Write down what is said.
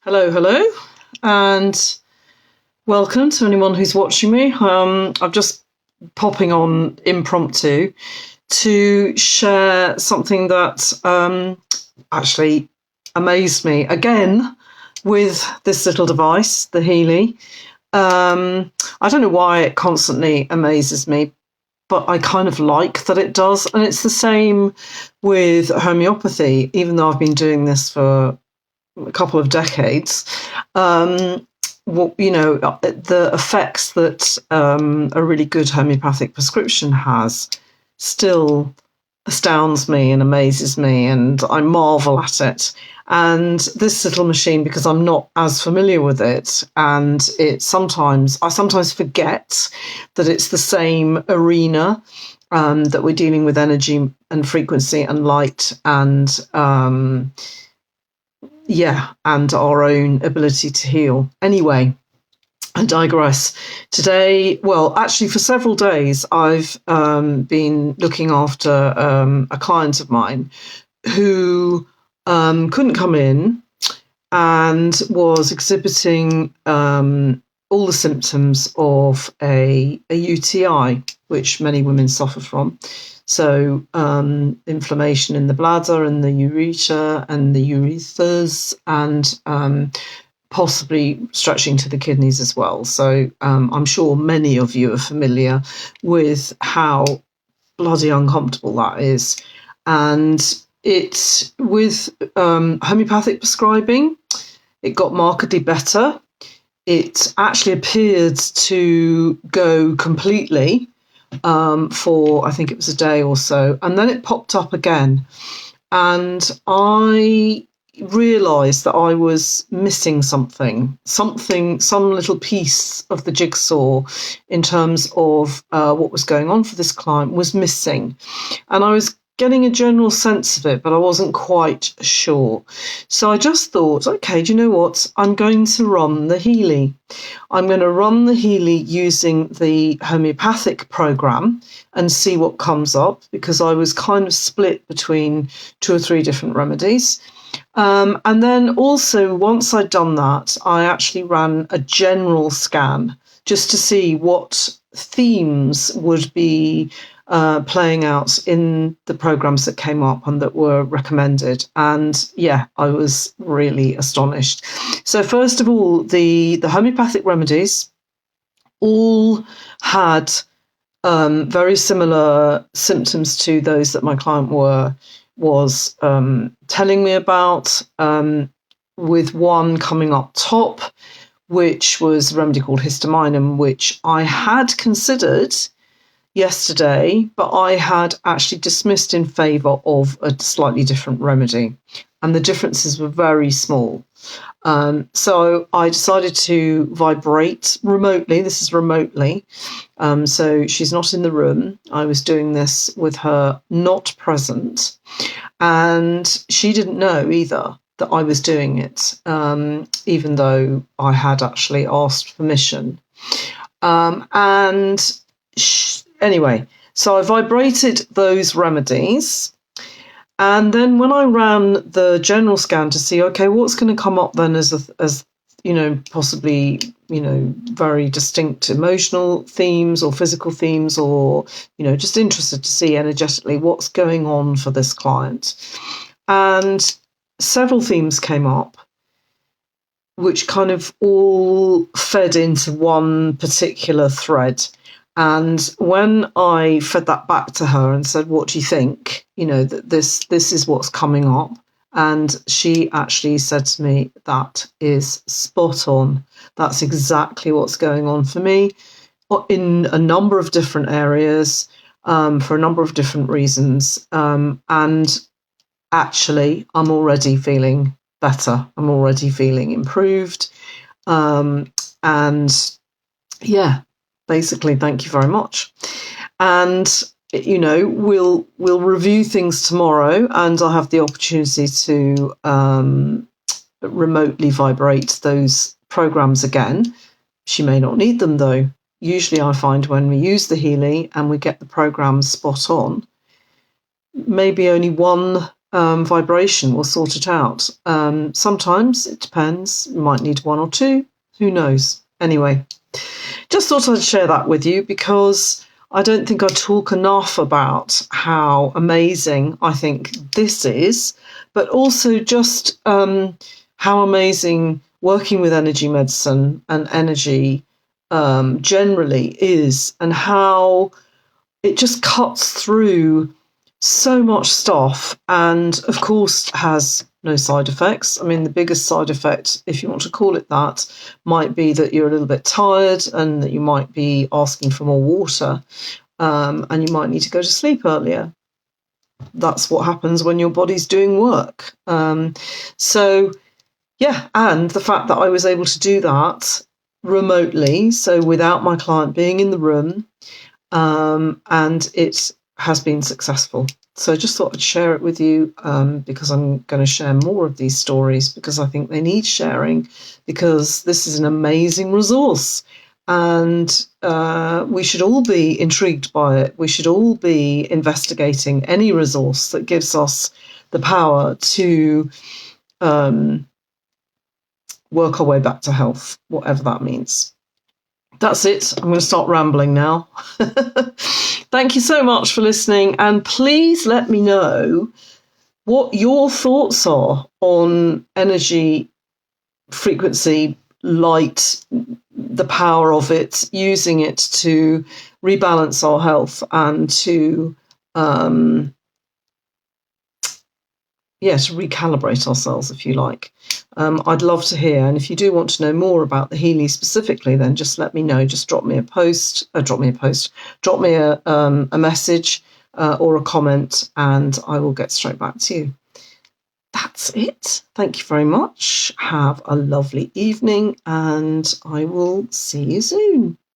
Hello, hello, and welcome to anyone who's watching me. I'm just popping on impromptu to share something that actually amazed me again with this little device, the Healy. I don't know why it constantly amazes me, but I kind of like that it does. And it's the same with homeopathy, even though I've been doing this for a couple of decades. The effects that a really good homeopathic prescription has still astounds me and amazes me, and I marvel at it. And this little machine, because I'm not as familiar with it, and I sometimes forget that it's the same arena, that we're dealing with energy and frequency and light and and our own ability to heal. Anyway, I digress. Today, well, actually, for several days, I've been looking after a client of mine who couldn't come in and was exhibiting all the symptoms of a UTI, which many women suffer from. So inflammation in the bladder and the ureter and the urethras, and possibly stretching to the kidneys as well. So I'm sure many of you are familiar with how bloody uncomfortable that is. And it's with homeopathic prescribing, it got markedly better. It actually appeared to go completely for, I think it was a day or so, and then it popped up again, and I realised that I was missing some little piece of the jigsaw in terms of what was going on for this client was missing, and I was getting a general sense of it, but I wasn't quite sure. So I just thought, okay, do you know what? I'm going to run the Healy. I'm going to run the Healy using the homeopathic program and see what comes up, because I was kind of split between 2 or 3 different remedies. And then also, once I'd done that, I actually ran a general scan just to see what themes would be playing out in the programs that came up and that were recommended. And yeah, I was really astonished. So first of all, the homeopathic remedies all had very similar symptoms to those that my client was telling me about, with one coming up top, which was a remedy called histaminum, which I had considered yesterday, but I had actually dismissed in favour of a slightly different remedy, and the differences were very small. So I decided to vibrate remotely. This is remotely. So she's not in the room. I was doing this with her not present, and she didn't know either that I was doing it, even though I had actually asked permission. Anyway, so I vibrated those remedies. And then when I ran the general scan to see, okay, what's going to come up then as possibly, very distinct emotional themes or physical themes, or, just interested to see energetically what's going on for this client. And several themes came up, which kind of all fed into one particular thread. And when I fed that back to her and said, what do you think? That this is what's coming up. And she actually said to me, that is spot on. That's exactly what's going on for me in a number of different areas, for a number of different reasons. And actually, I'm already feeling better. I'm already feeling improved. And yeah, basically, thank you very much. And we'll review things tomorrow, and I'll have the opportunity to remotely vibrate those programs again. She may not need them though. Usually I find when we use the Healy and we get the programs spot on, maybe only one vibration will sort it out. Sometimes it depends. You might need one or two. Who knows? Anyway, just thought I'd share that with you because I don't think I talk enough about how amazing I think this is, but also just how amazing working with energy medicine and energy generally is, and how it just cuts through so much stuff and, of course, has no side effects. I mean, the biggest side effect, if you want to call it that, might be that you're a little bit tired and that you might be asking for more water, and you might need to go to sleep earlier. That's what happens when your body's doing work. So, yeah, and the fact that I was able to do that remotely, so without my client being in the room, and it has been successful. So I just thought I'd share it with you because I'm going to share more of these stories because I think they need sharing, because this is an amazing resource and we should all be intrigued by it. We should all be investigating any resource that gives us the power to work our way back to health, whatever that means. That's it. I'm going to start rambling now. Thank you so much for listening. And please let me know what your thoughts are on energy, frequency, light, the power of it, using it to rebalance our health and to to recalibrate ourselves, if you like. I'd love to hear. And if you do want to know more about the Healy specifically, then just let me know. Just drop me a message or a comment, and I will get straight back to you. That's it. Thank you very much. Have a lovely evening, and I will see you soon.